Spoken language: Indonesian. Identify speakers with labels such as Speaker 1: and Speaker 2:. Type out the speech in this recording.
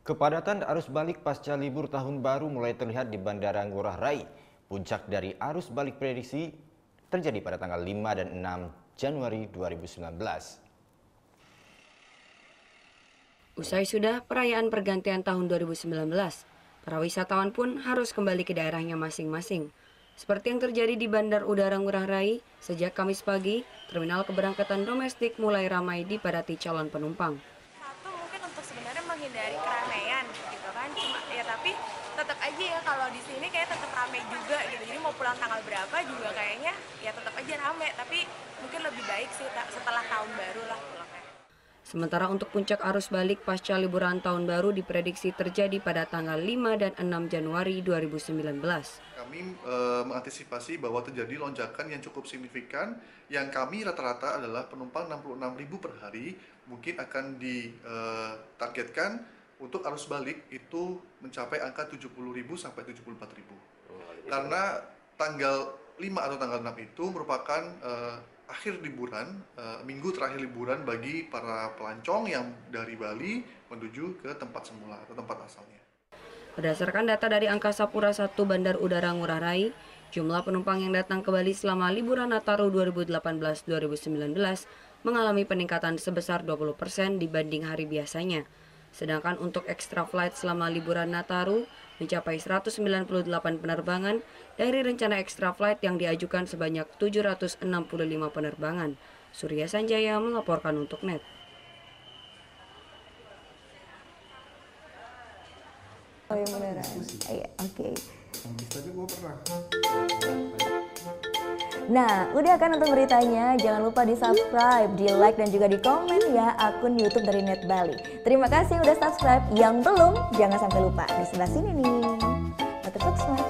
Speaker 1: Kepadatan arus balik pasca libur tahun baru mulai terlihat di Bandara Ngurah Rai. Puncak dari arus balik prediksi terjadi pada tanggal 5 dan 6 Januari 2019.
Speaker 2: Usai sudah perayaan pergantian tahun 2019, para wisatawan pun harus kembali ke daerahnya masing-masing. Seperti yang terjadi di Bandar Udara Ngurah Rai, sejak Kamis pagi, terminal keberangkatan domestik mulai ramai dipadati calon penumpang.
Speaker 3: Satu mungkin untuk sebenarnya menghindari keramaian gitu kan, cuma ya tapi tetap aja ya kalau di sini kayak tetap ramai juga gitu. Jadi mau pulang tanggal berapa juga kayaknya ya tetap aja ramai, tapi mungkin lebih baik sih setelah tahun baru lah pulangnya.
Speaker 2: Sementara untuk puncak arus balik pasca liburan tahun baru diprediksi terjadi pada tanggal 5 dan 6 Januari 2019.
Speaker 4: Kami mengantisipasi bahwa terjadi lonjakan yang cukup signifikan, yang kami rata-rata adalah penumpang 66.000 per hari, mungkin akan ditargetkan untuk arus balik itu mencapai angka 70.000 sampai 74.000. Karena tanggal 5 atau tanggal 6 itu merupakan akhir liburan, minggu terakhir liburan bagi para pelancong yang dari Bali menuju ke tempat semula atau tempat asalnya.
Speaker 2: Berdasarkan data dari Angkasa Pura I Bandar Udara Ngurah Rai, jumlah penumpang yang datang ke Bali selama liburan Nataru 2018-2019 mengalami peningkatan sebesar 20% dibanding hari biasanya. Sedangkan untuk extra flight selama liburan Nataru mencapai 198 penerbangan dari rencana extra flight yang diajukan sebanyak 765 penerbangan. Surya Sanjaya melaporkan untuk NET.
Speaker 5: Oh ya beneran. Iya, oke. Nah, udah kan nonton beritanya? Jangan lupa di subscribe, di like dan juga di komen ya akun YouTube dari Net Bali. Terima kasih udah subscribe. Yang belum, jangan sampai lupa di sebelah sini nih. Button subscribe.